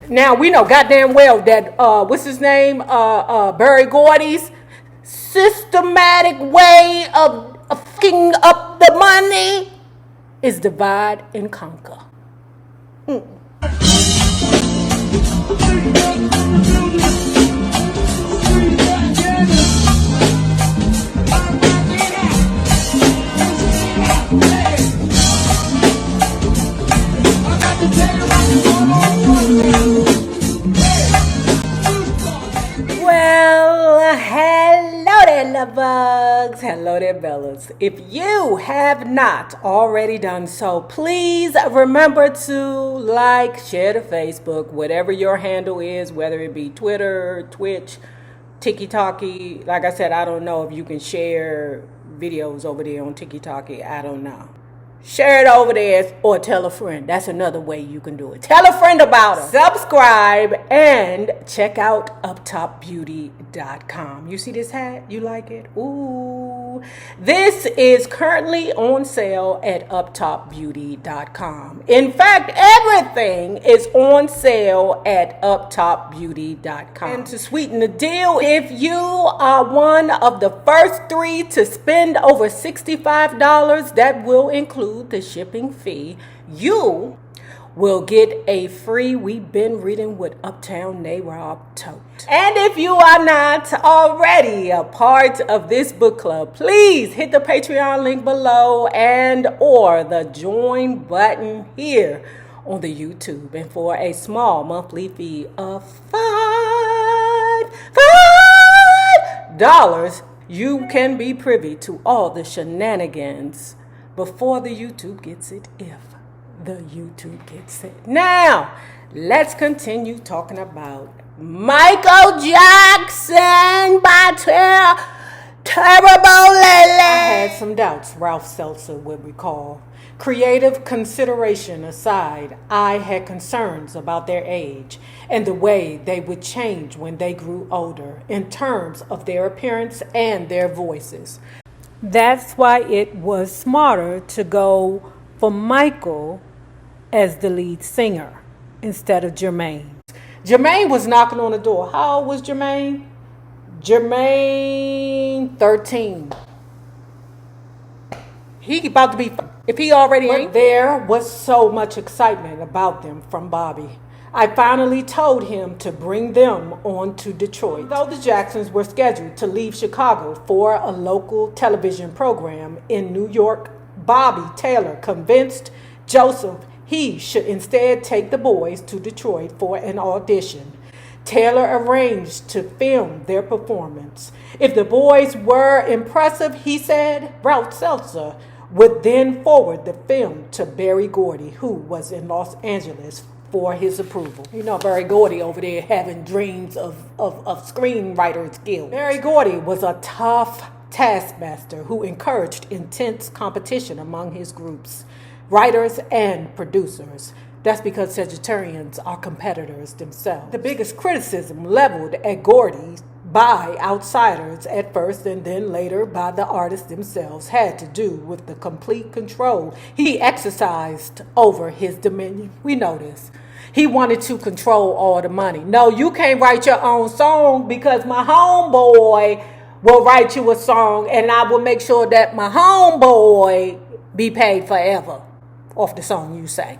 Now, we know goddamn well that, what's his name? Barry Gordy's systematic way of fucking up the money is divide and conquer. Well, hello there, love bugs. Hello there, bellas. If you have not already done so, please remember to like, share to Facebook, whatever your handle is, whether it be Twitter, Twitch, TikTok. Like I said, I don't know if you can share videos over there on TikTok. I don't know. Share it over there or tell a friend. That's another way you can do it. Tell a friend about it. Subscribe and check out uptopbeauty.com. You see this hat? You like it? Ooh. This is currently on sale at uptopbeauty.com. In fact, everything is on sale at uptopbeauty.com. And to sweeten the deal, if you are one of the first 3 to spend over $65, that will include the shipping fee, you will get a free We've Been Reading with Uptown NayRob tote. And if you are not already a part of this book club, please hit the Patreon link below and or the join button here on the YouTube. And for a small monthly fee of $5, you can be privy to all the shenanigans before the YouTube gets it, if the YouTube gets it. Now, let's continue talking about Michael Jackson by Terrible Lele. I had some doubts, Ralph Seltzer would recall. Creative consideration aside, I had concerns about their age and the way they would change when they grew older in terms of their appearance and their voices. That's why it was smarter to go for Michael as the lead singer instead of Jermaine. Jermaine was knocking on the door. How old was Jermaine? Jermaine, 13. He about to be, if he already ain't. There was so much excitement about them from Bobby. I finally told him to bring them on to Detroit. Though the Jacksons were scheduled to leave Chicago for a local television program in New York, Bobby Taylor convinced Joseph he should instead take the boys to Detroit for an audition. Taylor arranged to film their performance. If the boys were impressive, he said, Ralph Seltzer would then forward the film to Berry Gordy, who was in Los Angeles for his approval. You know, Berry Gordy over there having dreams of screenwriter skills. Berry Gordy was a tough taskmaster who encouraged intense competition among his groups, writers and producers. That's because Sagittarians are competitors themselves. The biggest criticism leveled at Gordy by outsiders at first and then later by the artists themselves had to do with the complete control he exercised over his dominion. We know this. He wanted to control all the money. No, you can't write your own song because my homeboy will write you a song and I will make sure that my homeboy be paid forever off the song you sang.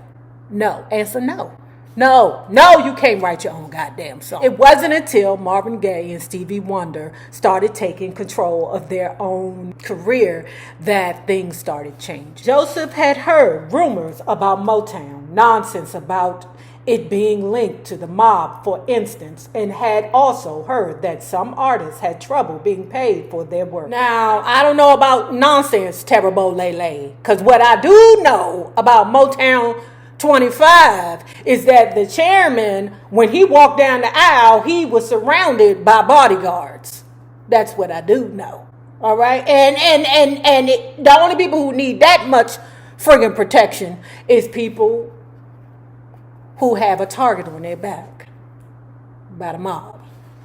No. Answer no. No, you can't write your own goddamn song. It wasn't until Marvin Gaye and Stevie Wonder started taking control of their own career that things started changing. Joseph had heard rumors about Motown, nonsense about it being linked to the mob, for instance, and had also heard that some artists had trouble being paid for their work. Now, I don't know about nonsense, Terrible Lele, because what I do know about Motown 25 is that the chairman, when he walked down the aisle, he was surrounded by bodyguards. That's what I do know. All right, the only people who need that much friggin' protection is people who have a target on their back by the mob.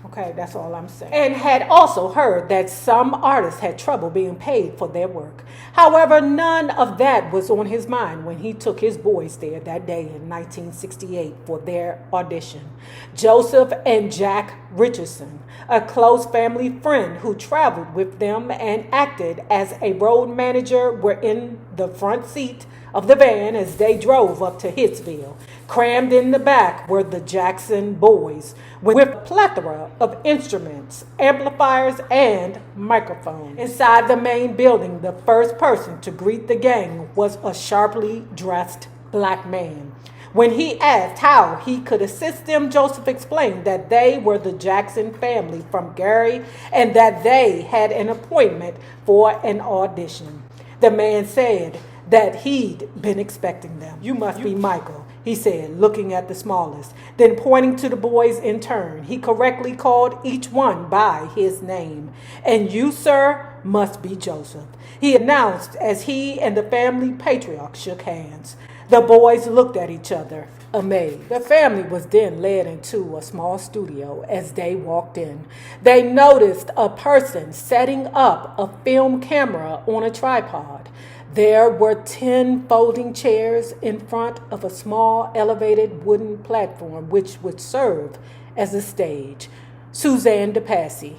Okay, that's all I'm saying. And had also heard that some artists had trouble being paid for their work. However, none of that was on his mind when he took his boys there that day in 1968 for their audition. Joseph and Jack Richardson, a close family friend who traveled with them and acted as a road manager, were in the front seat of the van as they drove up to Hitsville. Crammed in the back were the Jackson boys with a plethora of instruments, amplifiers, and microphones. Inside the main building, the first person to greet the gang was a sharply dressed black man. When he asked how he could assist them, Joseph explained that they were the Jackson family from Gary and that they had an appointment for an audition. The man said that he'd been expecting them. "You must be Michael," he said, looking at the smallest. Then pointing to the boys in turn, he correctly called each one by his name. "And you, sir, must be Joseph," he announced as he and the family patriarch shook hands. The boys looked at each other, amazed. The family was then led into a small studio. As they walked in, they noticed a person setting up a film camera on a tripod. There were 10 folding chairs in front of a small elevated wooden platform which would serve as a stage. Suzanne DePassy.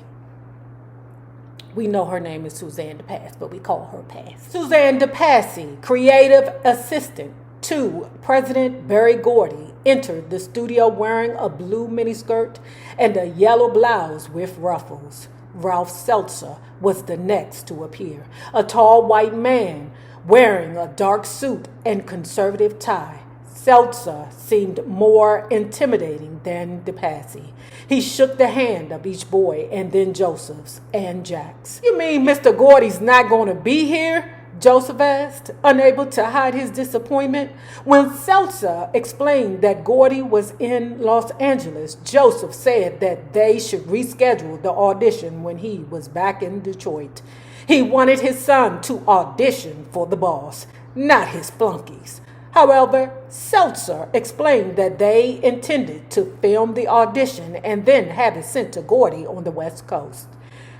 We know her name is Suzanne DePass, but we call her Pass. Suzanne DePassy, creative assistant to President Berry Gordy, entered the studio wearing a blue miniskirt and a yellow blouse with ruffles. Ralph Seltzer was the next to appear, a tall white man wearing a dark suit and conservative tie. Seltzer seemed more intimidating than DePassy. He shook the hand of each boy and then Joseph's and Jack's. "You mean Mr. Gordy's not going to be here?" Joseph asked, unable to hide his disappointment. When Seltzer explained that Gordy was in Los Angeles, Joseph said that they should reschedule the audition when he was back in Detroit. He wanted his son to audition for the boss, not his flunkies. However, Seltzer explained that they intended to film the audition and then have it sent to Gordy on the West Coast.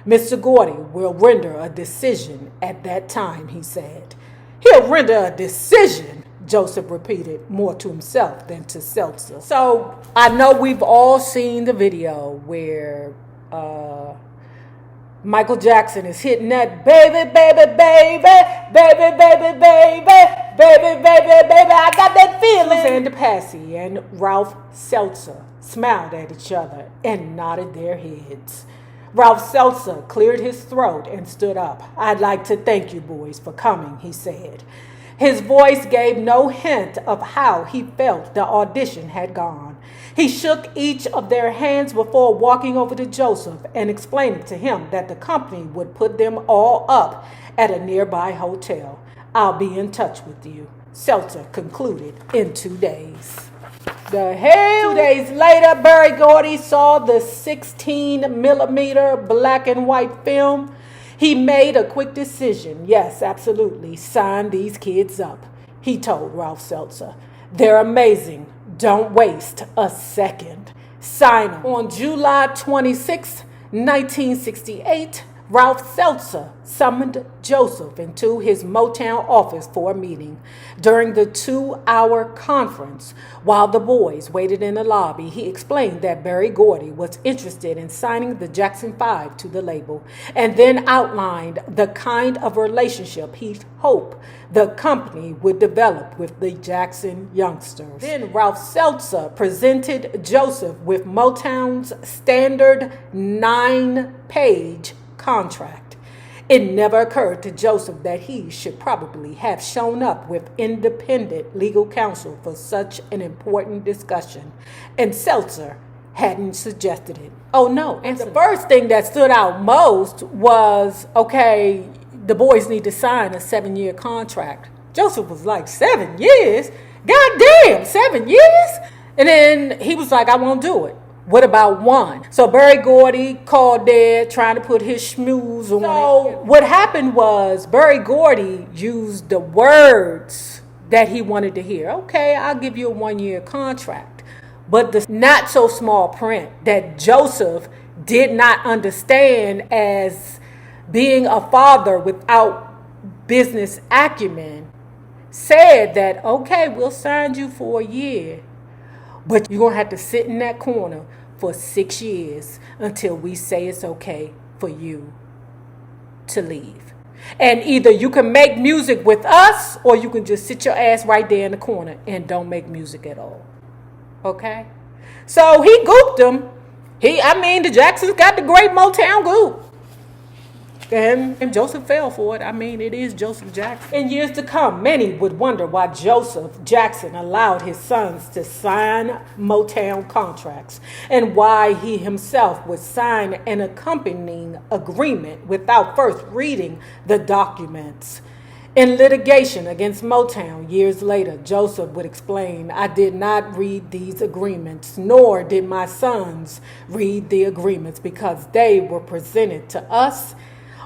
"Mr. Gordy will render a decision at that time," he said. "He'll render a decision," Joseph repeated, more to himself than to Seltzer. So I know we've all seen the video where Michael Jackson is hitting that baby, baby, baby, baby, baby, baby, baby, baby, baby, I got that feeling. Suzanne DePassy and Ralph Seltzer smiled at each other and nodded their heads. Ralph Seltzer cleared his throat and stood up. "I'd like to thank you boys for coming," he said. His voice gave no hint of how he felt the audition had gone. He shook each of their hands before walking over to Joseph and explaining to him that the company would put them all up at a nearby hotel. "I'll be in touch with you," Seltzer concluded, "in 2 days. The hell? 2 days later, Berry Gordy saw the 16mm black and white film. He made a quick decision. "Yes, absolutely. Sign these kids up," he told Ralph Seltzer. "They're amazing. Don't waste a second. Sign them." On July 26, 1968, Ralph Seltzer summoned Joseph into his Motown office for a meeting. During the 2-hour conference, while the boys waited in the lobby, he explained that Berry Gordy was interested in signing the Jackson 5 to the label, and then outlined the kind of relationship he hoped the company would develop with the Jackson youngsters. Then Ralph Seltzer presented Joseph with Motown's standard 9-page contract. It never occurred to Joseph that he should probably have shown up with independent legal counsel for such an important discussion, and Seltzer hadn't suggested it. Oh no, and the first thing that stood out most was, okay, the boys need to sign a 7-year contract. Joseph was like, 7 years? God damn, 7 years? And then he was like, I won't do it. What about 1? So Berry Gordy called there trying to put his schmooze on it. So what happened was Berry Gordy used the words that he wanted to hear. Okay, I'll give you a 1-year contract. But the not so small print that Joseph did not understand as being a father without business acumen, said that, okay, we'll sign you for a year, but you're going to have to sit in that corner for 6 years until we say it's okay for you to leave. And either you can make music with us, or you can just sit your ass right there in the corner and don't make music at all. Okay? So he gooped him. The Jacksons got the great Motown goop. And Joseph fell for it. It is Joseph Jackson. In years to come, many would wonder why Joseph Jackson allowed his sons to sign Motown contracts and why he himself would sign an accompanying agreement without first reading the documents. In litigation against Motown years later, Joseph would explain, "I did not read these agreements, nor did my sons read the agreements, because they were presented to us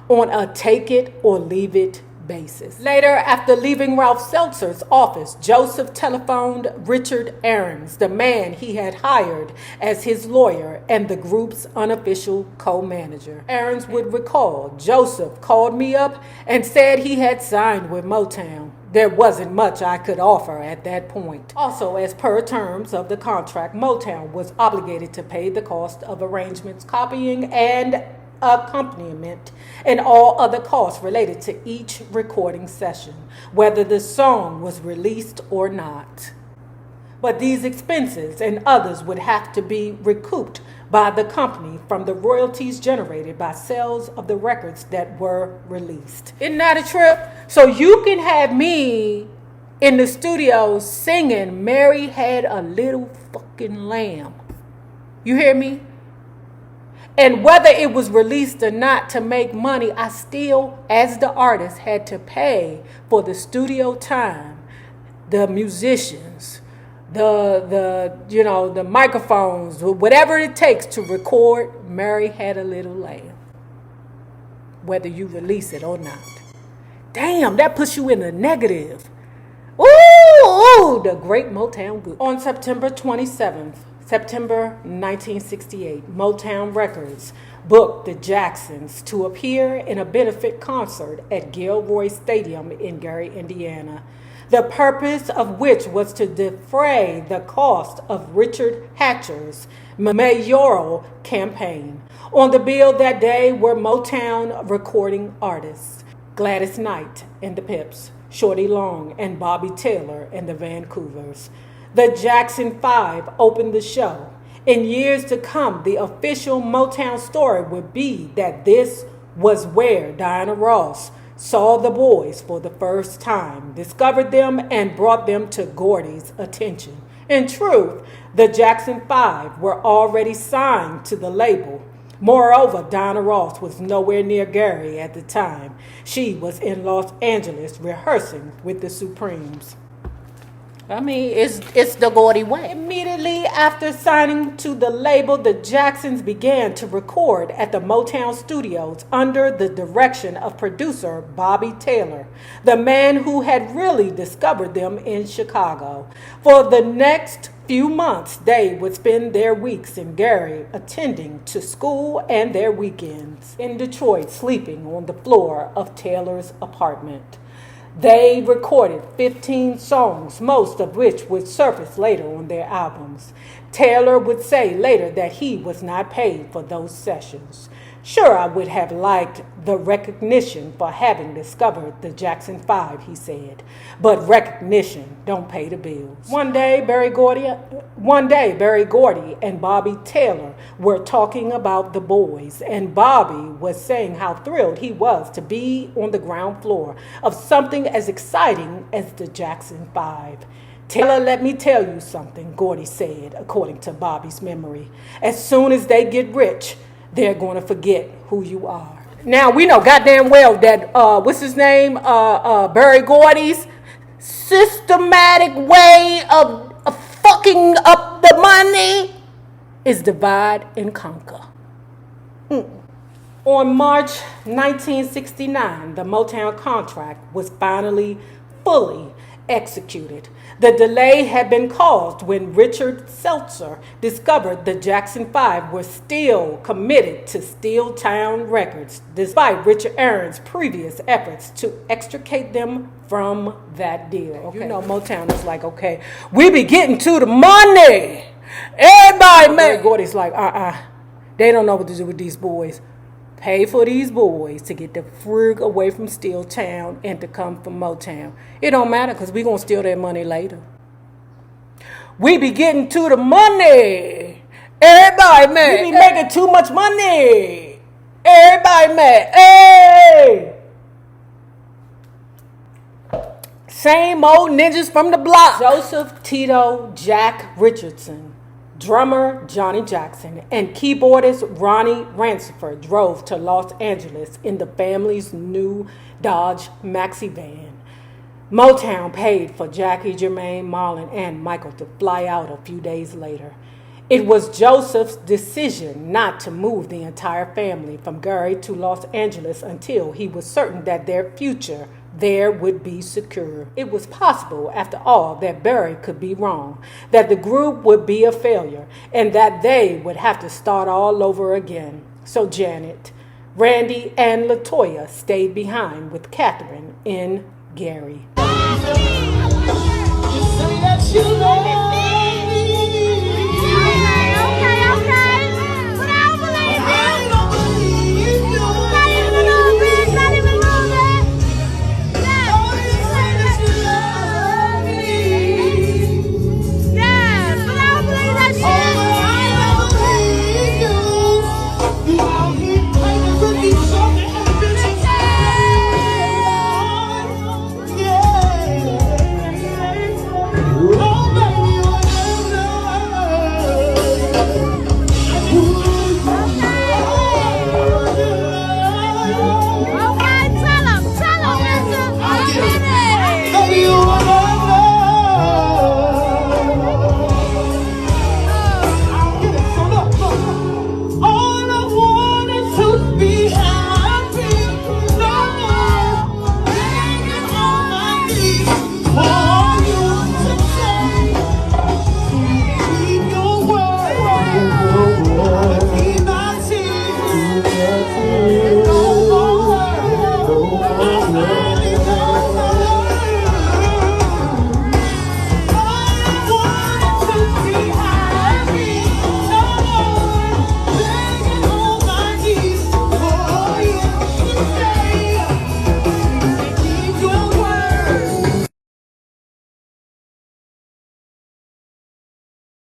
on a take it or leave it basis." Later, after leaving Ralph Seltzer's office, Joseph telephoned Richard Aarons, the man he had hired as his lawyer and the group's unofficial co-manager. Aarons would recall, "Joseph called me up and said he had signed with Motown. There wasn't much I could offer at that point." Also, as per terms of the contract, Motown was obligated to pay the cost of arrangements, copying, and accompaniment, and all other costs related to each recording session, whether the song was released or not. But these expenses and others would have to be recouped by the company from the royalties generated by sales of the records that were released. Isn't that a trip? So you can have me in the studio singing "Mary Had a Little Fucking Lamb." You hear me? And whether it was released or not, to make money, I still, as the artist, had to pay for the studio time, the musicians, the microphones, whatever it takes to record "Mary Had a Little Lamb," whether you release it or not. Damn, that puts you in the negative. Ooh, the great Motown Goop. On September 27th, 1968, Motown Records booked the Jacksons to appear in a benefit concert at Gilroy Stadium in Gary, Indiana, the purpose of which was to defray the cost of Richard Hatcher's mayoral campaign. On the bill that day were Motown recording artists Gladys Knight and the Pips, Shorty Long and Bobby Taylor and the Vancouvers. The Jackson 5 opened the show. In years to come, the official Motown story would be that this was where Diana Ross saw the boys for the first time, discovered them, and brought them to Gordy's attention. In truth, the Jackson 5 were already signed to the label. Moreover, Diana Ross was nowhere near Gary at the time. She was in Los Angeles rehearsing with the Supremes. It's the Gordy way. Immediately after signing to the label, the Jacksons began to record at the Motown Studios under the direction of producer Bobby Taylor, the man who had really discovered them in Chicago. For the next few months, they would spend their weeks in Gary, attending to school, and their weekends in Detroit, sleeping on the floor of Taylor's apartment. They recorded 15 songs, most of which would surface later on their albums. Taylor would say later that he was not paid for those sessions. "Sure, I would have liked the recognition for having discovered the Jackson 5, he said, "but recognition don't pay the bills." One day, Berry Gordy and Bobby Taylor were talking about the boys, and Bobby was saying how thrilled he was to be on the ground floor of something as exciting as the Jackson 5. "Taylor, let me tell you something," Gordy said, according to Bobby's memory. "As soon as they get rich, they're going to forget who you are." Now, we know goddamn well that, what's his name? Berry Gordy's systematic way of fucking up the money is divide and conquer. On March 1969, the Motown contract was finally fully executed. The delay had been caused when Richard Seltzer discovered the Jackson 5 were still committed to Steeltown Records, despite Richard Aaron's previous efforts to extricate them from that deal. Okay. You know, Motown is like, okay, we be getting to the money. Everybody, man. Gordy's like, they don't know what to do with these boys. Pay for these boys to get the frig away from Steeltown and to come from Motown. It don't matter because we going to steal that money later. We be getting to the money. Everybody mad. We be making too much money. Everybody mad. Hey! Same old ninjas from the block. Joseph Tito Jack Richardson, drummer Johnny Jackson, and keyboardist Ronnie Ransford drove to Los Angeles in the family's new Dodge Maxi van. Motown paid for Jackie, Jermaine, Marlon, and Michael to fly out a few days later. It was Joseph's decision not to move the entire family from Gary to Los Angeles until he was certain that their future there would be secure. It was possible, after all, that Barry could be wrong, that the group would be a failure, and that they would have to start all over again. So Janet, Randy, and LaToya stayed behind with Catherine in Gary. You say that you love